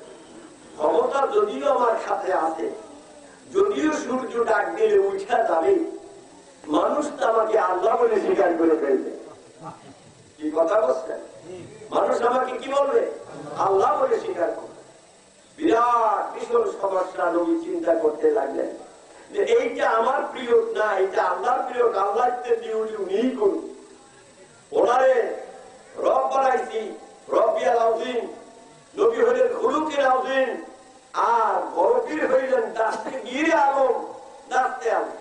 ক্ষমতা যদিও আমার সাথে আছে, যদিও সূর্য ডাক দিলে উঠা যাবে, মানুষ তো আমাকে আল্লাহ বলে স্বীকার করে ফেলবে। কি কথা বলছেন? মানুষ আমাকে কি বলবে? আল্লাহ বলে স্বীকার করবে। বিরাট ভীষণ সমস্যা। নবী চিন্তা করতে লাগলেন যে এইটা আমার প্রিয় না, এটা আল্লাহর প্রিয়। আল্লাহ ডিউটি উনিই করুন। ওনারে রব বানাইছি, রব্বিয়াল আযীম। নবী নাউজিন আর বড় পীর হইলেন দাস্তিগীর আলম দাস্তে আলম।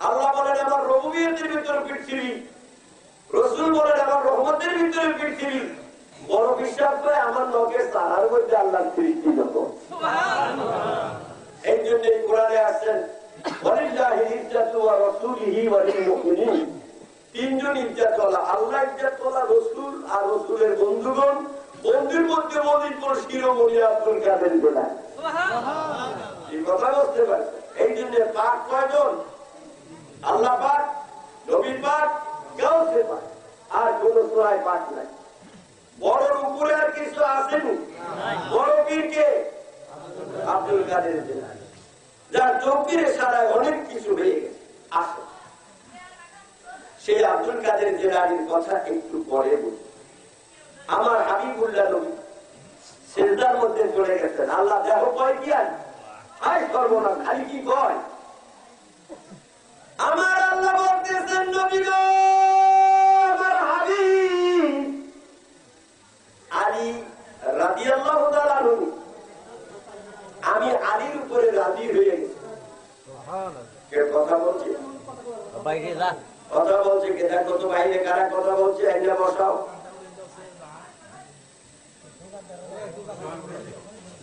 আল্লাহ বলেন আমার রবুবিয়তের ভিতরে পৃথিবী, রসুল বলেন আমার রহমতের ভিতরে পৃথিবী। বড় বিশ্বাস করে আমার নখের তারার মধ্যে আল্লাহ সৃষ্টি যত। এই জন্য এই কোরআনে আসছেন তিনজন ইজ্জত তোলা, আল্লাহ ইজ্জত তোলা, রসুল আর রসুলের বন্ধুগণ। বন্ধুর মধ্যে মনির শিরোমণি আব্দুল কাদের জেলায়। এই কথা বুঝতে পারছে? এই জন্য পাক কয়জন? আল্লাহ পাক, নবী পাক, গাউসে পাক, আর কোন সূরায় পাক নাই। বড় উপরে আর কিছু আসেনি। বড় পীরকে আব্দুল কাদের জেলায়, যার চৌকির সারায় অনেক কিছু হয়ে গেছে। আসো সেই আব্দুল কাদের জেলারির কথা একটু পরে বলি। আমার হাবিবুল্লাহ নবী সিজদার মধ্যে চলে গেছেন। আল্লাহ দেহ কয় কি আর হাই করবো না, খালি কি কয়? আমার আল্লাহ বলতেছেন নবী গো, আমার হাবিব আলী রাদিয়াল্লাহু তাআলা আনহু, আমি আলীর উপরে রাজি হয়ে গেছি। কে কথা বলছে? কথা বলছে কে? দেখো তো বাইরে কারা কথা বলছে, এনে বসাও।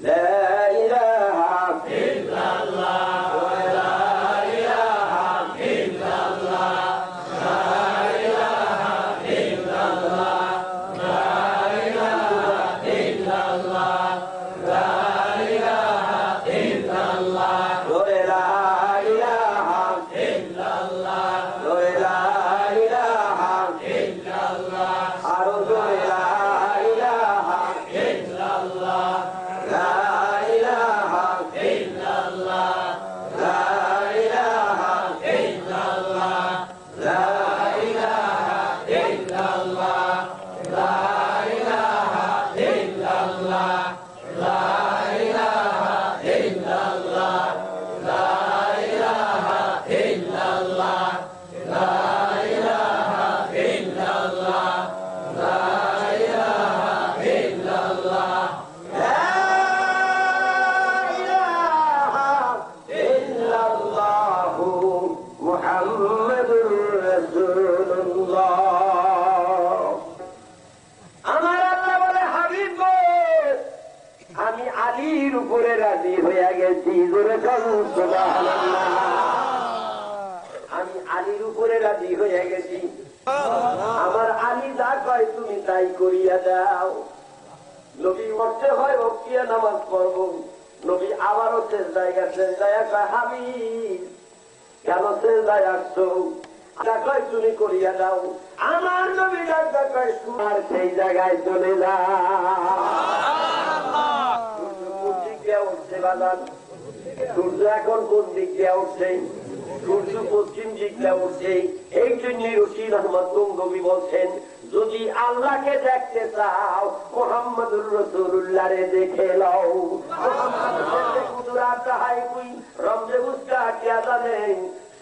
লা ইলাহা ইল্লাল্লাহ ওয়া লা ইলাহা ইল্লাল্লাহ, লা ইলাহা ইল্লাল্লাহ, লা ইলাহা ইল্লাল্লাহ, লা ইলাহা ইল্লাল্লাহ, ওয়া লা ইলাহা ইল্লাল্লাহ, ওয়া লা ইলাহা ইল্লাল্লাহ, আর ওয়া লা ইলাহা ইল্লাল্লাহ, লা ইলাহা ইল্লাল্লাহ, লা ইলাহা ইল্লাল্লাহ, লা ইলাহা ইল্লাল্লাহ, লা ইলাহা ইল্লাল্লাহ, লা ইলাহা ইল্লাল্লাহ, লা ইলাহা ইল্লাল্লাহ, লা ইলাহা ইল্লাল্লাহ, লা ইলাহা ইল্লাল্লাহ, লা ইলাহা ইল্লাল্লাহু মুহাম্মাদুর রাসূলুল্লাহ। আমার আল্লাহ বলে হাবিব গো, আমি আলীর উপরে রাজি হয়ে গেছি। জোরে বলুন সুবহানাল্লাহ। আমি আলীর উপরে রাজি হয়ে গেছি। আমার আলী যা কয় তুমি তাই করিয়া দাও। নবী মরতে হয় ওকিয়া নামাজ পড়ব। নবী আবারও সেজদায় গেছেন, দয়া কয় হাবিব কেন সেজদায় আসছো? যা কয় তুমি করিয়া দাও। আমার নবী ডাক্তার কয় আর সেই জায়গায় চলে যা। কোন দিক দিয়ে উঠছে বাজার? সূর্য এখন কোন দিক দিয়ে উঠছে? সূর্য পশ্চিম দিক দিয়ে উঠছে। এই জন্য রশিদ আহমদ গঙ্গবী বলছেন, যদি আল্লাহকে দেখতে চাও মুহাম্মদুর রাসূলুল্লাহ রে দেখে লও। কুদরাত হাই কুই রমজে উসকা কিয়া জানে,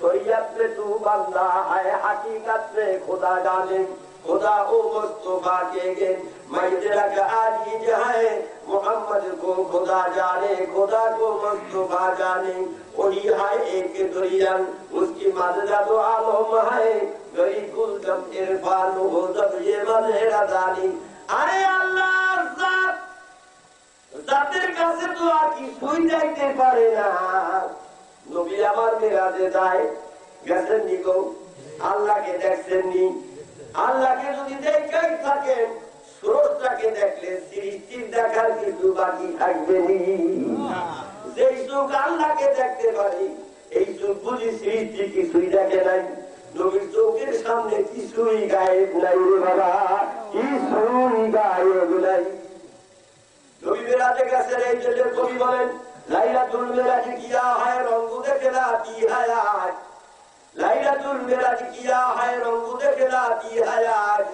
শরিয়ত में तू बंदा है, हकीकत में खुदा जाने। खुदा ओ मुस्तफा के गेन मैं तेरा का आजीज है, मोहम्मद को खुदा जाने, खुदा को मुस्तफा जाने। वही है एक दुनिया, उसकी मदद तो आलम है, गई कुल जब इरफान हो जब ये मज़ेरा दानी। अरे अल्लाह जात, জাতের কাছে তো আর কিছুই যাইতে পারে না। নবী আমার মেরাজে যায় গেছেন নি গো, আল্লাহকে দেখছেন নি? আল্লাহকে যদি দেখাই থাকেন, স্রষ্টাকে দেখলে সৃষ্টির দেখার কিছু বাকি থাকবে নি। যেই চোখ আল্লাহকে দেখতে পারি, এই চোখ বুঝি সৃষ্টি কিছুই দেখে নাই। নবীর চোখের সামনে কিছুই গায়েব নাই রে বাবা, কিছুই গায়েব নাই। নবী মেরাজে গেছেন, এই জন্য কবি বলেন লাইলাতুল মেরাজ কিয়া হয় রঙ্গ দেখে রাতি হায়াত। লাইলাতুল মেরাজ কিয়া হয় রঙ্গ দেখে রাতি হায়াত।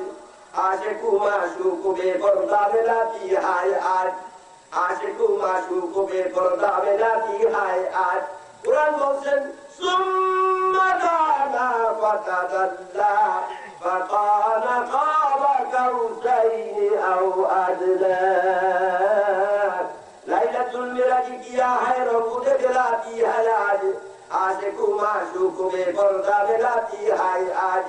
আশিকু মাশুক বেপরদা মেলাতি হায় আজ। আশিকু মাশুক বেপরদা মেলাতি হায় আজ। কুরআন বলছেন সুম্মা দানা ফাতাদাল্লা ফাকানা কাবা কাউসাইনি আও আদনা। মাসুকুমে পর্দা মেলাতি হাই আজ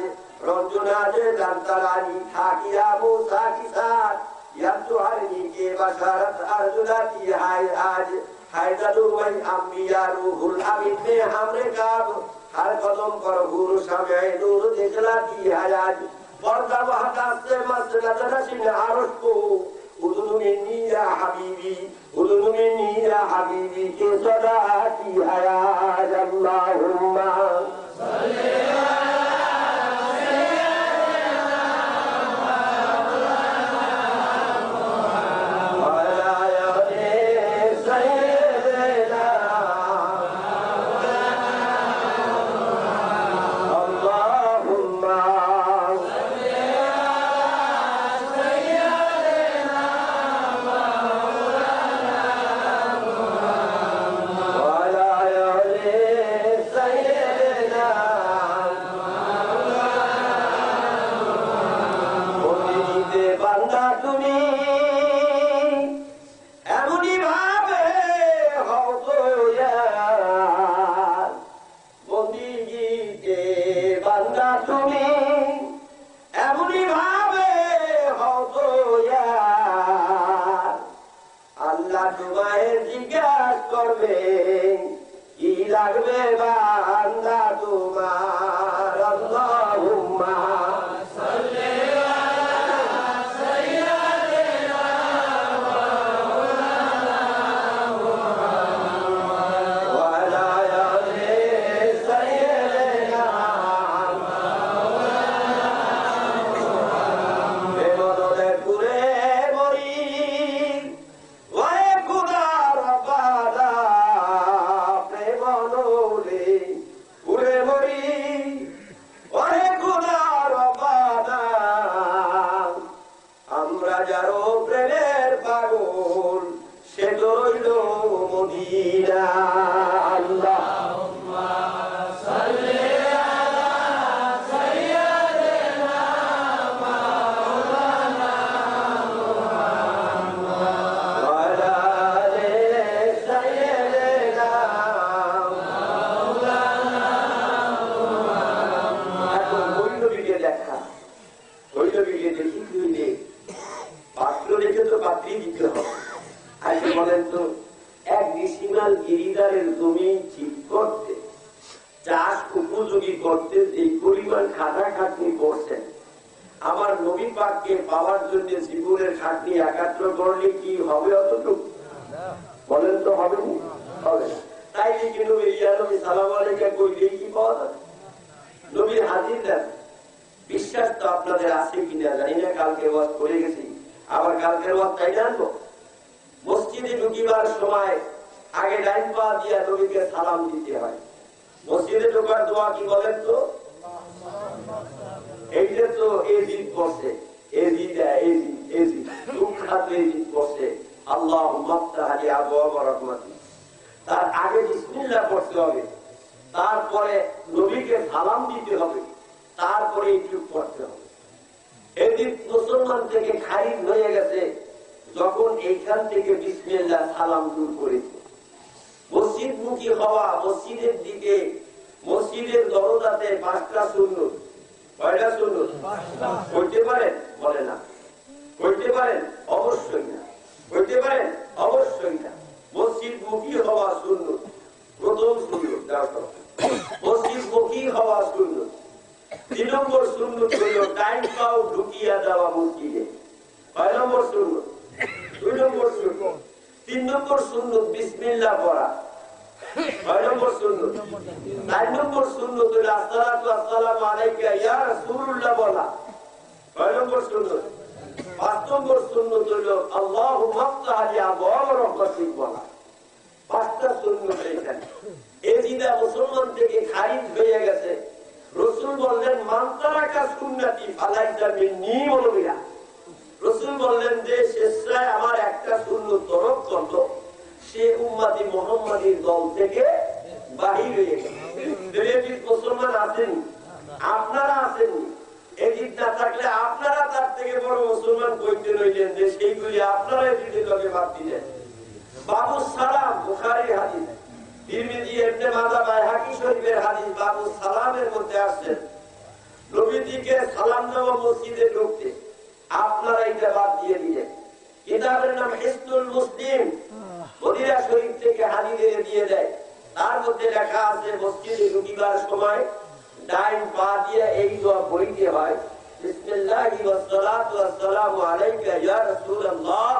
রঞ্জনা যে জানতারানি থাকিয়া মুসা কিসার ইয়ান্তু হারনি কে বাশারত আরজুলাতি হাই আজ হায়দারু ওয়াই আম্বিয়া রুহুল আমিন মে হামরে কাব हर कदम पर गुरु समय नूर दिखलाती है आज पर्दा बहता से मस्त नजर सिन आरुष को उदुनु मिन्नी या हबीबी के सदा आती है आज अल्लाहुम्मा सल्ली তিরমিজি ইবনে মাজাহ বাইহাকী শরীফের হাদিস বাবু সালামের মধ্যে আসছে নবীজিকে সালাম দেওয়া মসজিদে ঢুকতে। আপনারা এটা বাদ দিয়ে দিলেন। কিতাবের নাম হিসনুল মুসলিম, মদিনা শরীফ থেকে হাদিসে দিয়ে দেয়। তার মধ্যে লেখা আছে মসজিদে ঢুকিবার সময় ডাইন পা দিয়ে এই দোয়া পড়তে হয়, বিসমিল্লাহি ওয়াস সালাতু ওয়াস সালামু আলাইকা ইয়া রাসূলুল্লাহ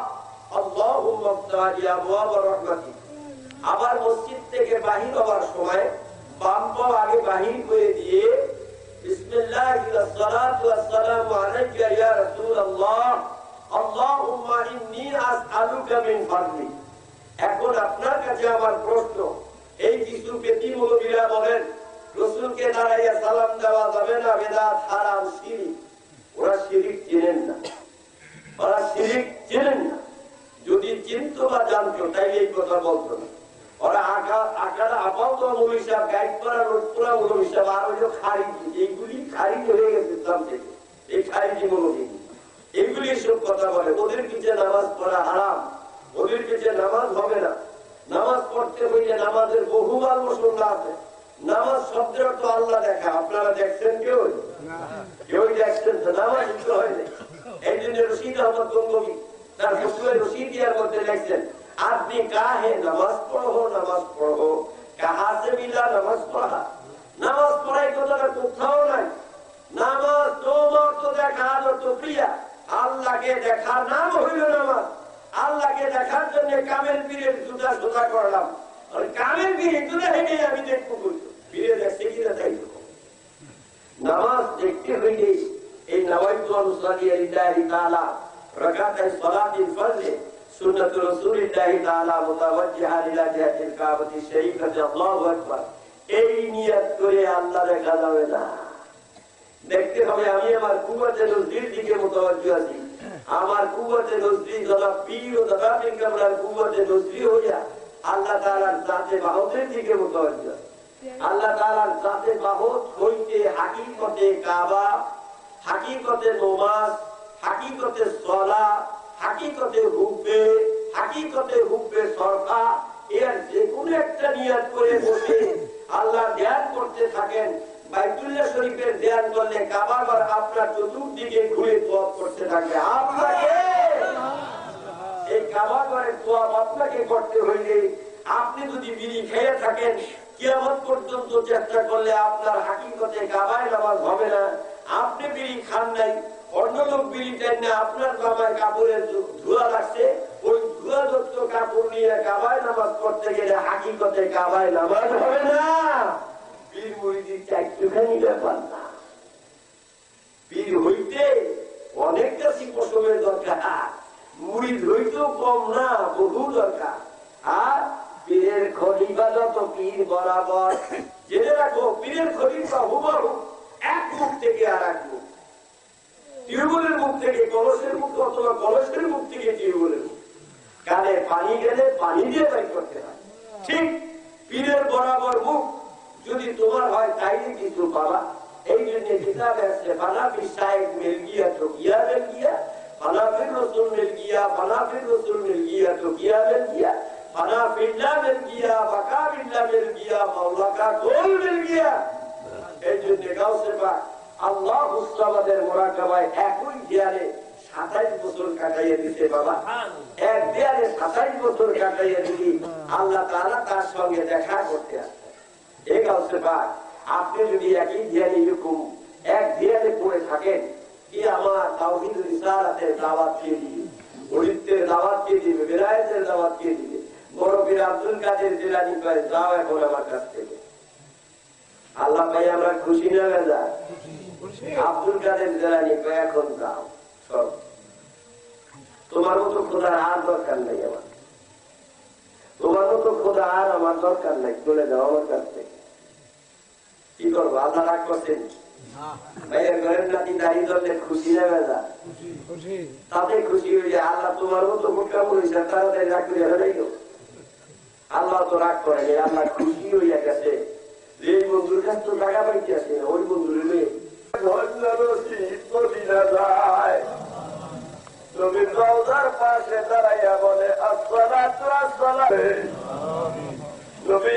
আল্লাহুম্মা ফতাহি আবওয়াব রাহমাতিক। আবার মসজিদ থেকে বাহির হওয়ার সময় বাম পা আগে বাহির করে দিয়ে বিসমিল্লাহি ওয়াস সালাতু ওয়াস সালামু আলাইকা ইয়া রাসূলুল্লাহ আল্লাহুম্মা ইন্নী আসআলুকা মিন ফাদলি। এখন আপনার কাছে আমার প্রশ্ন, এই কিছু বেঈমান মুলবিরা বলেন রাসূলকে দাঁড়াইয়া সালাম দেওয়া যাবে না, বিদআত, হারাম, শিরক। ওরা শিরক চেনেন না, ওরা শিরক চেনেন না। যদি চিনতো বা জানতো তাইলে এই কথা বলতো না। ওরা আকার আপাতত মৌলভী সাহেব, গাইড করার রোজপুরা মৌলভী সাহেব, আর ওই যে খারিজি, এইগুলি খারিজ হয়ে গেছে ইসলাম থেকে। এই খারিজি মৌলভী এগুলি সব কথা বলে। ওদের পিছিয়ে নামাজ পড়া হারাম, ওদের পিছিয়ে নামাজ হবে না। নামাজ পড়তে হইলে নামাজের বহুবার মশলা আছে। নামাজ শব্দের তো আল্লাহ দেখা, আপনারা দেখছেন কেউ? কেউ দেখছেন তো? নামাজ তো হয় না। এই জন্য রশিদ আহমদ গঙ্গোবী তার ফুসুলের রশিদিয়ার মধ্যে লিখছেন, আপনি কাহে নামাজ পড়ো, নামাজ পড়ো, কাহা সে মিলা নামাজ পড়া। নামাজ পড়াই কথাটা কোথাও নাই। নামাজ তোমার তো দেখা তো প্রিয়া, আল্লাহকে দেখার নাম হইল নামাজ। আল্লাহকে দেখার জন্য কামেল পীরের জুতা সোজা করলাম, আর কামেল পীর জুতা হেঁটে আমি দেখবো বলতো, পীরে দেখতে কিনা তাই নামাজ দেখতে হইলে এই নাওয়াইতু আনুসারি লিল্লাহি তাআলা রাকাতাই সালাতিল ফজর সুন্নাতু রাসূলিল্লাহি তাআলা মুতাওয়াজ্জিহান ইলা জিহাতিল কাবাতি শরীফাতি আল্লাহু আকবার, এই নিয়ত করে আল্লাহ দেখা যাবে না। দেখতে হবে আমি আমার কুওয়াতে নজরির দিকে মুতাওয়াজ্জি আছি। আমার কুওয়াতে নজরি যারা পীর ও দাদা বিক্রমরার কুওয়াতে নজরি হইয়া আল্লাহ তাআলার জাতে বাহুতের দিকে মুতাওয়াজ্জি। আল্লাহ তাআলার জাতে বাহুত হইতে হাকিকতে কাবা, হাকিকতে নামাজ, হাকিকতে সালাত, হাকিকতে হুব্বে সরকা, এর যে কোনো একটা নিয়ত করে বসে আল্লাহ ধ্যান করতে থাকেন। বাইতুল্লাহ শরীফের ধ্যান করলে কাবা ঘর আপনার চতুর্দিকে ঘুরে তওয়াফ করতে থাকবে। আপনাকে এই কাবা ঘরের তওয়াফ আপনাকে করতে হইলে আপনি যদি বিড়ি খেয়ে থাকেন, কিয়ামত পর্যন্ত চেষ্টা করলে আপনার হাকিকতে কাবায় নামাজ হবে না। আপনি বিড়ি খান নাই, অন্য লোক বিড়ি খান না, আপনার জামায় কাপড়ের ধোঁয়া লাগছে, ওই ধোঁয়াযুক্ত কাপড় নিয়ে কাবায় নামাজ করতে গেলে হাকিকতে কাবায় নামাজ হবে না। পীর মুরিদির চারটুখানি ব্যাপার না। পীর হইতে অনেকটা শিল্পসমের দরকার, মুরিদ হইতেও কম না, বহু দরকার। আর পীরের খলিফা যত পীর বরাবর, জেনে রাখো পীরের খলিফা হুবহু এক মুখ থেকে আর এক মুখ, টিউবওয়েলের মুখ থেকে কলসের মুখ, অথবা কলসের মুখ থেকে টিউবওয়েলের মুখ। কানে পানি গেলে পানি দিয়ে বাইর করতে হয়। ঠিক পীরের বরাবর মুখ যদি তোমার হয় তাইলে কিছু পাবা। এই জন্য কিতাবে আছে ফানাফি সাহেব মিল গিয়া তো কিয়া মিল গিয়া, ফানাফির রসুল মিল গিয়া, ফানাফির রসুল মিল গিয়া তো কিয়া মিল গিয়া, ফানাফিল্লাহ মিল গিয়া, ফাকাবিল্লাহ মিল গিয়া, মাওলা কা কোল মিল গিয়া। এই জন্য গাউসে পাক আল্লাহ মুস্তাবাদের মুরাকাবায় একই ধ্যানে 27 বছর কাটাইয়া দিতে বাবা। এক ধ্যানে 27 বছর কাটাইয়া দিলি আল্লাহ তাআলা তার সঙ্গে দেখা করতে আসে। এই গাউসে পাক আপনি যদি একই ধ্যানে এরকম এক ধ্যানে পড়ে থাকেন, কি আমার তাওহীদ রিসালাতের দাওয়াত কে দিবে, ওলিদের দাওয়াত কে দিবে, বেলায়েতের দাওয়াত কে দিবে? বড় পীর আব্দুল কাদের জিলানী কয় যাও এখন আমার কাছ থেকে। আল্লাহ ভাই আমরা খুশি না বেজা? আব্দুল কাদের জিলানী কয় এখন যাও সব, তোমার মতো খোদার আর দরকার নাই আমার, তোমার মতো খোদা আর আমার দরকার নাই, চলে যাও আমার কাছ থেকে। কি করবো? আল্লাহ রাগ করছেন? ভাইয়ের ঘরের নাতি দাঁড়িয়ে ধরলে খুশি না বেজা? তাতে খুশি হয়ে যায়। আল্লাহ তোমার মতো মোটা বলেছে তাড়াতাড়ি রাগ করে হয়ে গেল। আল্লাহ তো রাগ করে, আল্লাহ খুশি হইয়া গেছে যে বন্ধুর কাছ তো টাকা পাইতে আছে, ওই বন্ধুর মেয়ে তুমি রওজার পাশে দাঁড়াইয়া বলে আসসালাতু আসসালাম, নবী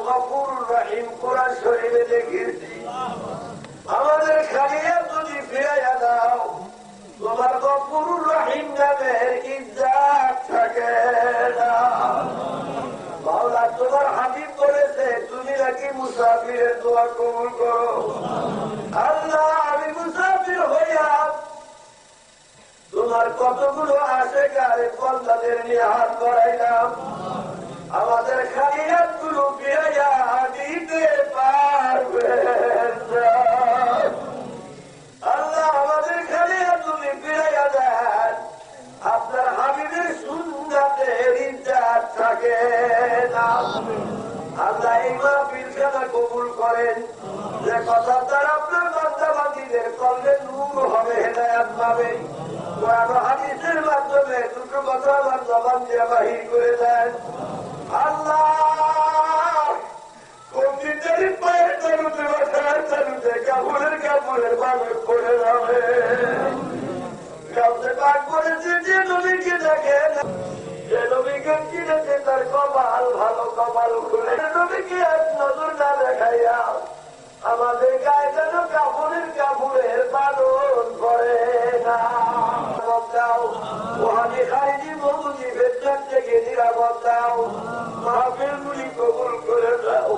গফুরুর রহিম কোরআন শরীফে দেখেছি। আমাদের খালিয়া যদি ফিরাইয়া দাও, তোমার গফুরুর রহিম নামের ইজ্জত থাকে না। মাওলা তোমার হাবিব বলেছে তুমি নাকি মুসাফিরের দোয়া কবুল করো। আল্লাহ আমি মুসাফির হইয়া তোমার কতগুলো আশেকারে বন্দাদের নিয়ে হাত বাড়াইলাম, আমাদের খালিয়াত গুলো ফিরাইয়া দিতে পারবে না। আল্লাহ আমাদের খালিয়াত তুমি ফিরাইয়া দেন, আপনার হাবিবের সুন্নাতের ইজ্জত থাকে না। আল্লাহ এই মাহফিলখানা কবুল করেন, যে কথা তার আপনার বান্দাবান্দীদের কলবে নূর হবে, হেদায়াত পাবে। কোরআন ও হাদিসের মাধ্যমে দুটো কথা আমার জবান দিয়ে বাহির করে দেন। আল্লাহ কবিতারি পায়ের তালুতে বাসার তালুতে কাপড়ের মানুষ করে যাবে। কাউকে পাক করেছে যে নবীকে দেখে, যে নবীকে কিনেছে তার কপাল ভালো, কপাল খুলে নবীকে এক নজর না দেখাইয়া আমাদের গায়ে যেন কাপড়ের পালন করে না। দাও ওহানি খাইনি মমুনি ভেতর থেকে নিরাপদ দাও, মাহফিল গুলি কবুল করে দাও।